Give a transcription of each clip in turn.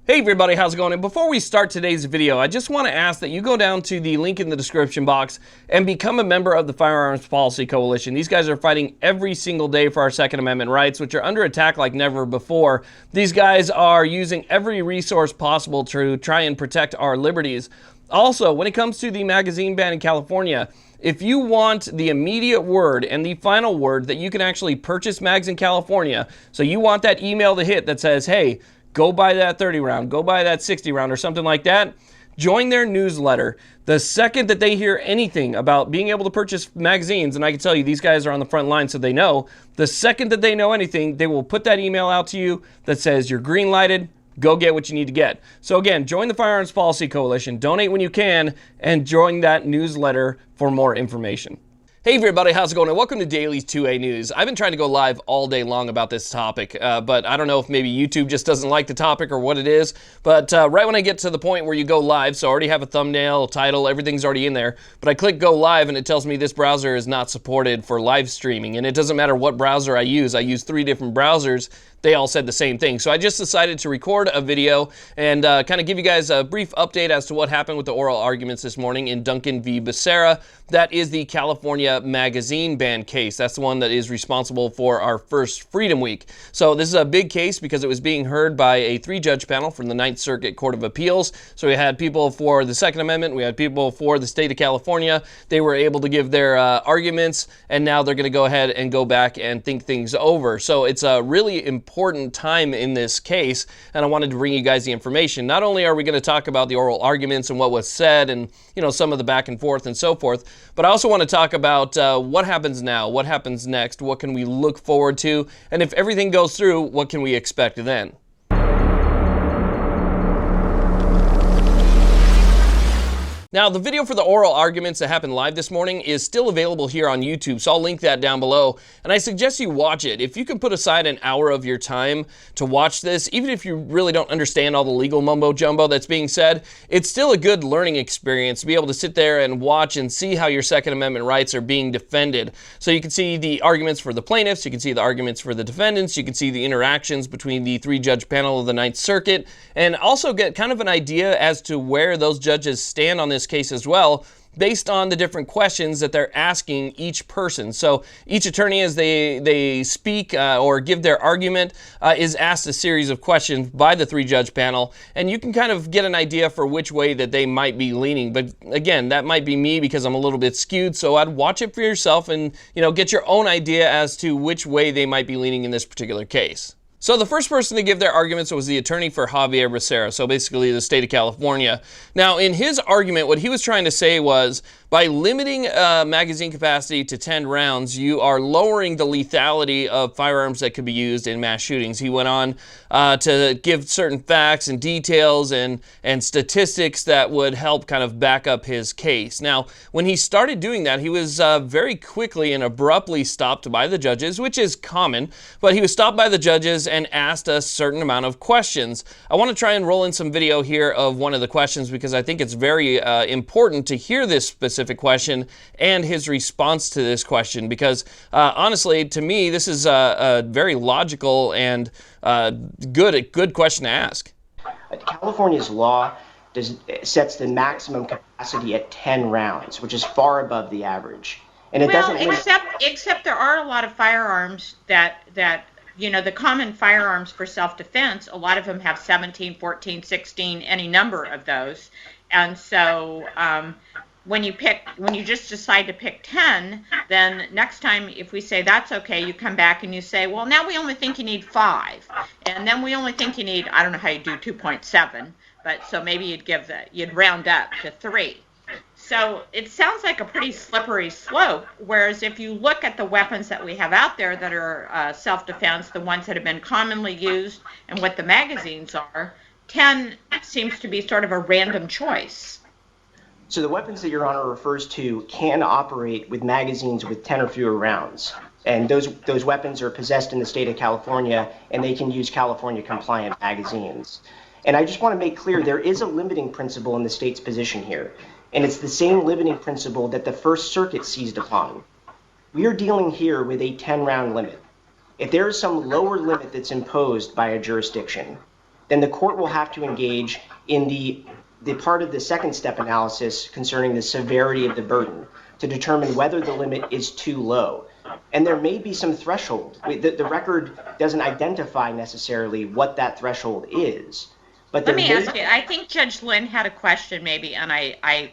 Hey everybody, how's it going? And before we start today's video, I just want to ask that you go down to the link in the description box and become a member of the Firearms Policy Coalition. These guys are fighting every single day for our Second Amendment rights, which are under attack like never before. These guys are using every resource possible to try and protect our liberties. Also, when it comes to the magazine ban in California, if you want the immediate word and the final word that you can actually purchase mags in California, so you want that email to hit that says, hey, go buy that 30 round, go buy that 60 round or something like that, join their newsletter. The second that they hear anything about being able to purchase magazines, and I can tell you these guys are on the front line so they know, the second that they know anything, they will put that email out to you that says you're green lighted, go get what you need to get. So again, join the Firearms Policy Coalition, donate when you can, and join that newsletter for more information. Hey everybody, how's it going? And welcome to Daily's 2A News. I've been trying to go live all day long about this topic, but I don't know if maybe YouTube just doesn't like the topic or what it is. But right when I get to the point where you go live, so I already have a thumbnail, title, everything's already in there, but I click go live and it tells me this browser is not supported for live streaming. And it doesn't matter what browser I use 3 different browsers. They all said the same thing. So I just decided to record a video and kind of give you guys a brief update as to what happened with the oral arguments this morning in Duncan V. Becerra. That is the California magazine ban case. That's the one that is responsible for our first Freedom Week. So this is a big case because it was being heard by a 3-judge panel from the 9th Circuit Court of Appeals. So we had people for the Second Amendment, we had people for the state of California. They were able to give their arguments, and now they're going to go ahead and go back and think things over. So it's a really important time in this case, and I wanted to bring you guys the information. Not only are we going to talk about the oral arguments and what was said and, you know, some of the back and forth and so forth, but I also want to talk about what happens now, what happens next, what can we look forward to, and if everything goes through, what can we expect then? Now, the video for the oral arguments that happened live this morning is still available here on YouTube, so I'll link that down below, and I suggest you watch it. If you can put aside an hour of your time to watch this, even if you really don't understand all the legal mumbo-jumbo that's being said, it's still a good learning experience to be able to sit there and watch and see how your Second Amendment rights are being defended. So you can see the arguments for the plaintiffs, you can see the arguments for the defendants, you can see the interactions between the 3-judge panel of the 9th Circuit, and also get kind of an idea as to where those judges stand on this case as well, based on the different questions that they're asking each person. So each attorney, as they speak or give their argument, is asked a series of questions by the 3-judge panel, and you can kind of get an idea for which way that they might be leaning. But again, that might be me because I'm a little bit skewed, so I'd watch it for yourself and, you know, get your own idea as to which way they might be leaning in this particular case. So the first person to give their arguments was the attorney for Xavier Becerra, so basically the state of California. Now, in his argument, what he was trying to say was, by limiting magazine capacity to 10 rounds, you are lowering the lethality of firearms that could be used in mass shootings. He went on to give certain facts and details and statistics that would help kind of back up his case. Now, when he started doing that, he was very quickly and abruptly stopped by the judges, which is common, but he was stopped by the judges and asked a certain amount of questions. I want to try and roll in some video here of one of the questions because I think it's very important to hear this specific question and his response to this question, because honestly, to me, this is a very logical and good question to ask. California's law sets the maximum capacity at 10 rounds, which is far above the average. And it doesn't except there are a lot of firearms that you know, the common firearms for self-defense, a lot of them have 17, 14, 16, any number of those. And so when you just decide to pick 10, then next time if we say that's okay, you come back and you say, well, now we only think you need 5. And then we only think you need, I don't know how you do 2.7, but so maybe you'd round up to 3. So it sounds like a pretty slippery slope, whereas if you look at the weapons that we have out there that are self-defense, the ones that have been commonly used, and what the magazines are, 10 seems to be sort of a random choice. So the weapons that Your Honor refers to can operate with magazines with 10 or fewer rounds. And those weapons are possessed in the state of California, and they can use California-compliant magazines. And I just want to make clear there is a limiting principle in the state's position here. And it's the same limiting principle that the First Circuit seized upon. We are dealing here with a 10-round limit. If there is some lower limit that's imposed by a jurisdiction, then the court will have to engage in the part of the second step analysis concerning the severity of the burden to determine whether the limit is too low. And there may be some threshold. The record doesn't identify necessarily what that threshold is. But let me ask you, I think Judge Lynn had a question maybe, and I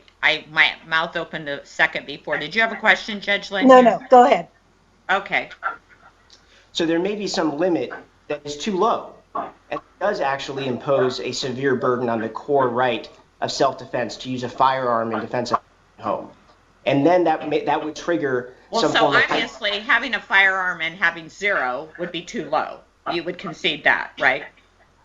my mouth opened a second before. Did you have a question, Judge Lynn? No, go ahead. Okay. So there may be some limit that is too low, and it does actually impose a severe burden on the core right of self-defense to use a firearm in defense of the home. And then that would trigger some form of... Well, so obviously having a firearm and having zero would be too low. You would concede that, right?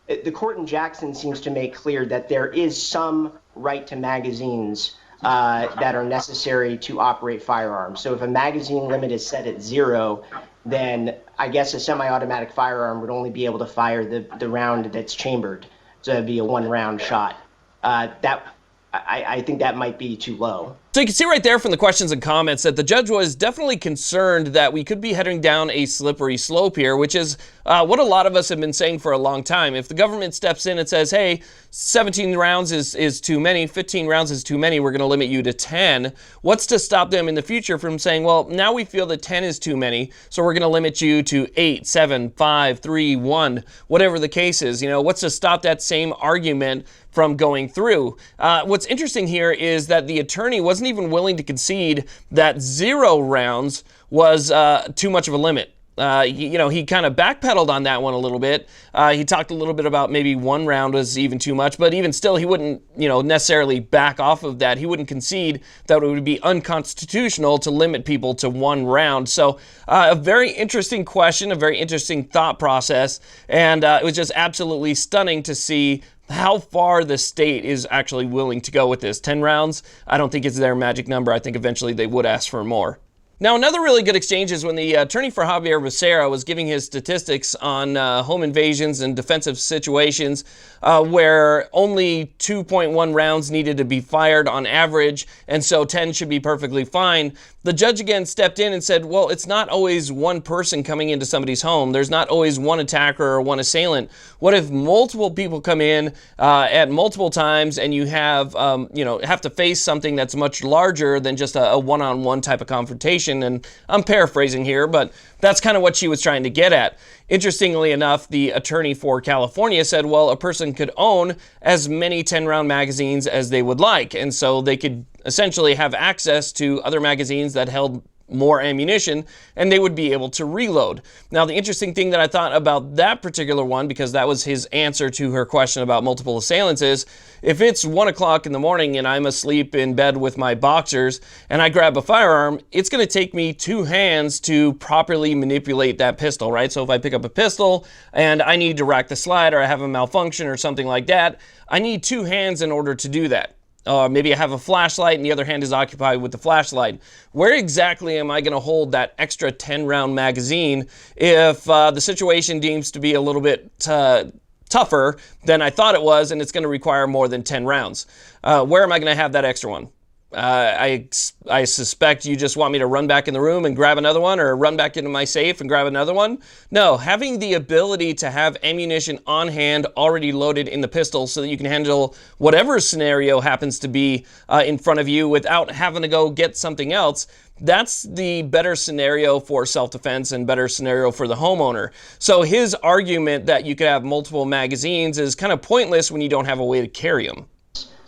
The court in Jackson seems to make clear that there is some right to magazines that are necessary to operate firearms. So if a magazine limit is set at 0, then I guess a semi-automatic firearm would only be able to fire the round that's chambered. So it'd be a 1-round shot. I think that might be too low. So you can see right there from the questions and comments that the judge was definitely concerned that we could be heading down a slippery slope here, which is what a lot of us have been saying for a long time. If the government steps in and says, hey, 17 rounds is too many, 15 rounds is too many, we're going to limit you to 10, what's to stop them in the future from saying, well, now we feel that 10 is too many, so we're going to limit you to 8, 7, 5, 3, 1, whatever the case is. You know, what's to stop that same argument from going through? What's interesting here is that the attorney wasn't even willing to concede that 0 rounds was too much of a limit. He kind of backpedaled on that one a little bit. He talked a little bit about maybe 1 round was even too much, but even still, he wouldn't, necessarily back off of that. He wouldn't concede that it would be unconstitutional to limit people to 1 round. So a very interesting question, a very interesting thought process, and it was just absolutely stunning to see how far the state is actually willing to go with this. 10 rounds, I don't think it's their magic number. I think eventually they would ask for more. Now, another really good exchange is when the attorney for Xavier Becerra was giving his statistics on home invasions and defensive situations where only 2.1 rounds needed to be fired on average, and so 10 should be perfectly fine. The judge again stepped in and said, well, it's not always one person coming into somebody's home. There's not always one attacker or one assailant. What if multiple people come in at multiple times and you have, have to face something that's much larger than just a one-on-one type of confrontation? And I'm paraphrasing here, but that's kind of what she was trying to get at. Interestingly enough, the attorney for California said, well, a person could own as many 10-round magazines as they would like, and so they could essentially have access to other magazines that held more ammunition, and they would be able to reload. Now, the interesting thing that I thought about that particular one, because that was his answer to her question about multiple assailants, is if it's 1 o'clock in the morning and I'm asleep in bed with my boxers and I grab a firearm, it's going to take me 2 hands to properly manipulate that pistol, right? So if I pick up a pistol and I need to rack the slide or I have a malfunction or something like that, I need 2 hands in order to do that. Maybe I have a flashlight and the other hand is occupied with the flashlight. Where exactly am I going to hold that extra 10-round magazine if the situation deems to be a little bit tougher than I thought it was and it's going to require more than 10 rounds? Where am I going to have that extra one? I suspect you just want me to run back in the room and grab another one, or run back into my safe and grab another one. No, having the ability to have ammunition on hand already loaded in the pistol so that you can handle whatever scenario happens to be in front of you without having to go get something else, that's the better scenario for self-defense and better scenario for the homeowner. So his argument that you could have multiple magazines is kind of pointless when you don't have a way to carry them.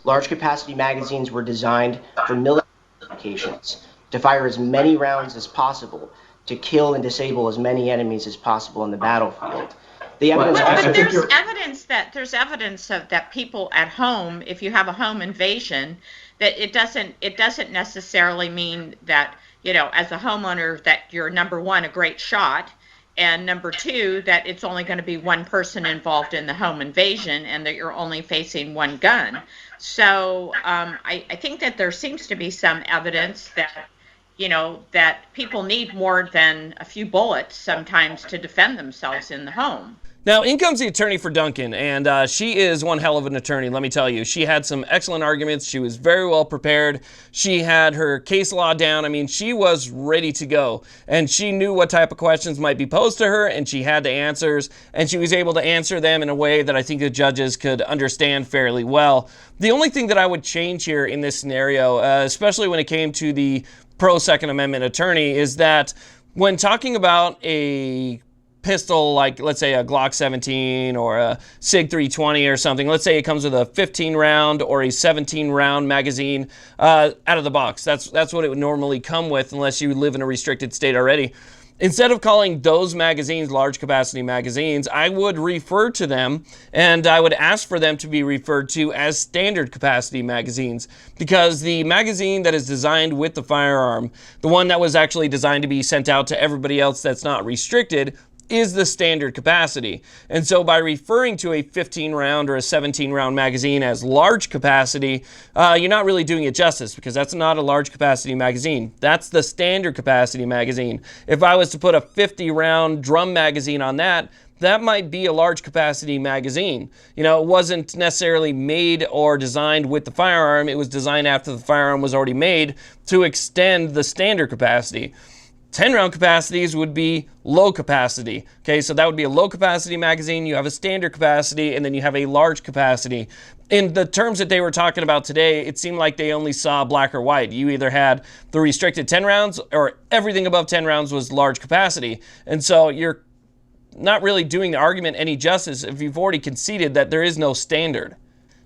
Large capacity magazines were designed for military applications, to fire as many rounds as possible, to kill and disable as many enemies as possible in the battlefield. The evidence there's evidence of that people at home, if you have a home invasion, that it doesn't necessarily mean that, as a homeowner, that you're, number one, a great shot, and number two, that it's only going to be one person involved in the home invasion and that you're only facing one gun. So I think that there seems to be some evidence that, that people need more than a few bullets sometimes to defend themselves in the home. Now, in comes the attorney for Duncan, and she is one hell of an attorney, let me tell you. She had some excellent arguments. She was very well prepared. She had her case law down. I mean, she was ready to go, and she knew what type of questions might be posed to her, and she had the answers, and she was able to answer them in a way that I think the judges could understand fairly well. The only thing that I would change here in this scenario, especially when it came to the pro-Second Amendment attorney, is that when talking about a pistol, like let's say a Glock 17 or a SIG 320 or something, let's say it comes with a 15 round or a 17 round magazine out of the box. That's what it would normally come with, unless you live in a restricted state already. Instead of calling those magazines large capacity magazines, I would refer to them, and I would ask for them to be referred to as standard capacity magazines, because the magazine that is designed with the firearm, the one that was actually designed to be sent out to everybody else that's not restricted, is the standard capacity. And so by referring to a 15 round or a 17 round magazine as large capacity, you're not really doing it justice, because that's not a large capacity magazine. That's the standard capacity magazine. If I was to put a 50 round drum magazine on that, that might be a large capacity magazine. You know, it wasn't necessarily made or designed with the firearm. It was designed after the firearm was already made to extend the standard capacity. 10 round capacities would be low capacity. Okay, so that would be a low capacity magazine. You have a standard capacity, and then you have a large capacity. In the terms that they were talking about today, it seemed like they only saw black or white. You either had the restricted 10 rounds or everything above 10 rounds was large capacity. And so you're not really doing the argument any justice if you've already conceded that there is no standard.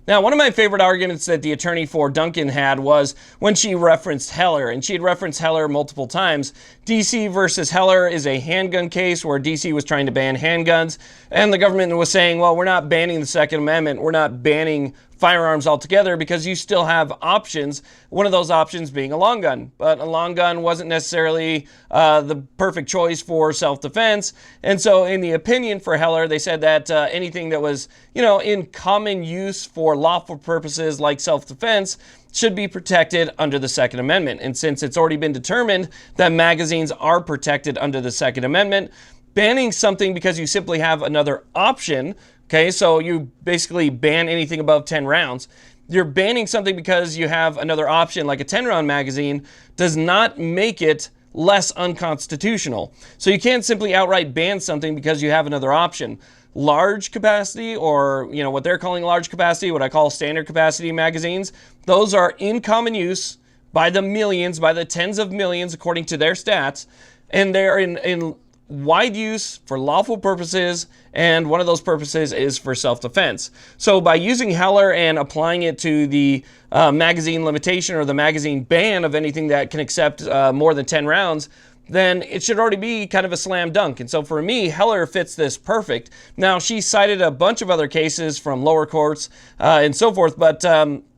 Now, one of my favorite arguments that the attorney for Duncan had was when she referenced Heller, and she had referenced Heller multiple times. DC versus Heller is a handgun case where DC was trying to ban handguns, and the government was saying, well, we're not banning the Second Amendment, we're not banning firearms altogether, because you still have options, one of those options being a long gun. But a long gun wasn't necessarily the perfect choice for self-defense, and so in the opinion for Heller, they said that anything that was, you know, in common use for lawful purposes like self-defense should be protected under the Second Amendment. And since it's already been determined that magazines are protected under the Second Amendment, banning something because you simply have another option. Okay, so you basically ban anything above 10 rounds. You're banning something because you have another option, like a 10-round magazine, does not make it less unconstitutional. So you can't simply outright ban something because you have another option. Large capacity, or you know what they're calling large capacity, what I call standard capacity magazines, those are in common use by the millions, by the tens of millions, according to their stats, and they're in wide use for lawful purposes, and one of those purposes is for self-defense. So by using Heller and applying it to the magazine limitation or the magazine ban of anything that can accept more than 10 rounds, then it should already be kind of a slam dunk. And so for me, Heller fits this perfect. Now, she cited a bunch of other cases from lower courts and so forth, but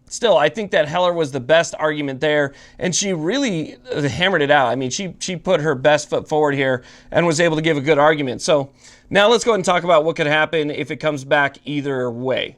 still, I think that Heller was the best argument there, and she really hammered it out. I mean, she put her best foot forward here and was able to give a good argument. So now let's go ahead and talk about what could happen if it comes back either way.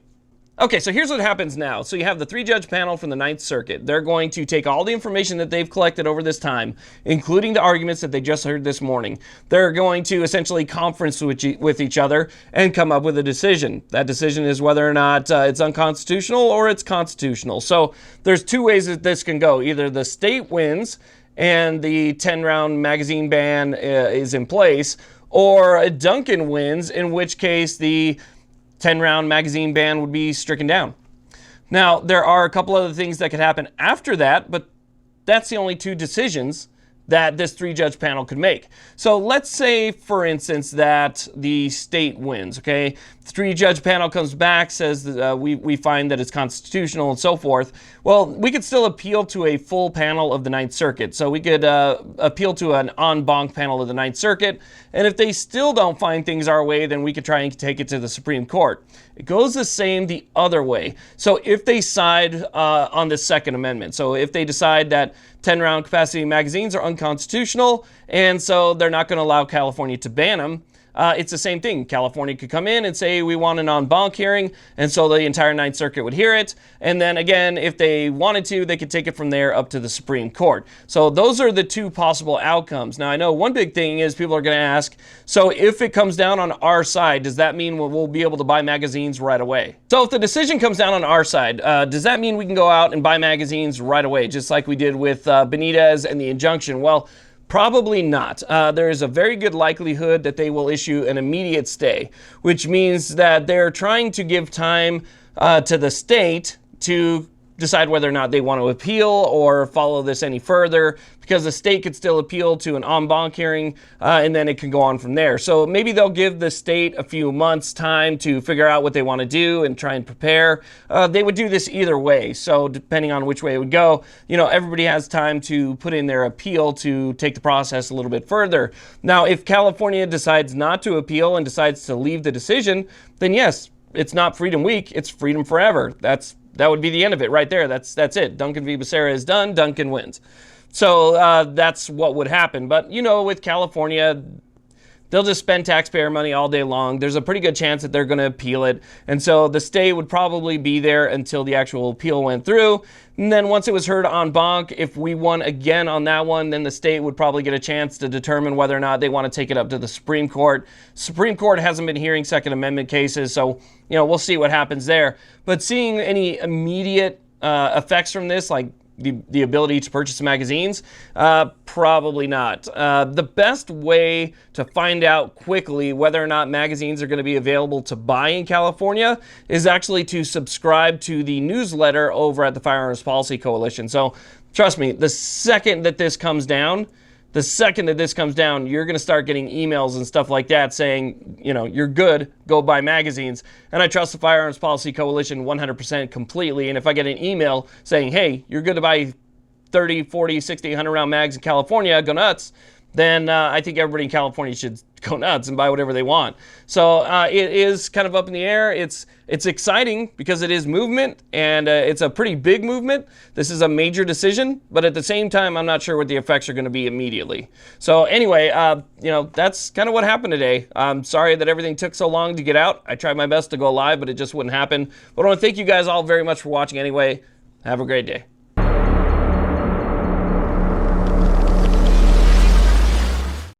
Okay, so here's what happens now. So you have the 3-judge panel from the Ninth Circuit. They're going to take all the information that they've collected over this time, including the arguments that they just heard this morning. They're going to essentially conference with each other and come up with a decision. That decision is whether or not it's unconstitutional or it's constitutional. So there's two ways that this can go. Either the state wins and the 10-round magazine ban is in place, or Duncan wins, in which case the 10-round magazine ban would be stricken down. Now, there are a couple other things that could happen after that, but that's the only two decisions that this 3-judge panel could make. So let's say, for instance, that the state wins, okay? The 3-judge panel comes back, says that we find that it's constitutional and so forth. Well, we could still appeal to a full panel of the Ninth Circuit. So we could appeal to an en banc panel of the Ninth Circuit, and if they still don't find things our way, then we could try and take it to the Supreme Court. It goes the same the other way. So if they side on the Second Amendment, so if they decide that 10-round capacity magazines are unconstitutional, and so they're not going to allow California to ban them, it's the same thing. California could come in and say, we want an en banc hearing, and so the entire Ninth Circuit would hear it. And then again, if they wanted to, they could take it from there up to the Supreme Court. So those are the two possible outcomes. Now, I know one big thing is people are going to ask, so if it comes down on our side, does that mean we'll be able to buy magazines right away? So if the decision comes down on our side, does that mean we can go out and buy magazines right away, just like we did with Benitez and the injunction? Well, probably not. There is a very good likelihood that they will issue an immediate stay, which means that they're trying to give time to the state to decide whether or not they want to appeal or follow this any further, because the state could still appeal to an en banc hearing, and then it can go on from there. So maybe they'll give the state a few months time to figure out what they want to do and try and prepare. They would do this either way. So depending on which way it would go, you know, everybody has time to put in their appeal to take the process a little bit further. Now, if California decides not to appeal and decides to leave the decision, then yes, it's not Freedom Week, it's Freedom Forever. That would be the end of it right there. That's it. Duncan V. Becerra is done. Duncan wins. So that's what would happen. But, you know, with California, they'll just spend taxpayer money all day long. There's a pretty good chance that they're going to appeal it. And so the stay would probably be there until the actual appeal went through. And then once it was heard en banc, if we won again on that one, then the state would probably get a chance to determine whether or not they want to take it up to the Supreme Court. Supreme Court hasn't been hearing Second Amendment cases, so, you know, we'll see what happens there. But seeing any immediate effects from this, like the ability to purchase magazines, probably not. The best way to find out quickly whether or not magazines are going to be available to buy in California is actually to subscribe to the newsletter over at the Firearms Policy Coalition. So trust me, the second that this comes down, you're going to start getting emails and stuff like that saying, you know, you're good, go buy magazines. And I trust the Firearms Policy Coalition 100% completely. And if I get an email saying, hey, you're good to buy 30, 40, 60, 100 round mags in California, go nuts, then I think everybody in California should go nuts and buy whatever they want. So it is kind of up in the air. It's exciting because it is movement, and it's a pretty big movement. This is a major decision, but at the same time, I'm not sure what the effects are going to be immediately. So anyway, you know, that's kind of what happened today. I'm sorry that everything took so long to get out. I tried my best to go live, but it just wouldn't happen. But I want to thank you guys all very much for watching anyway. Have a great day.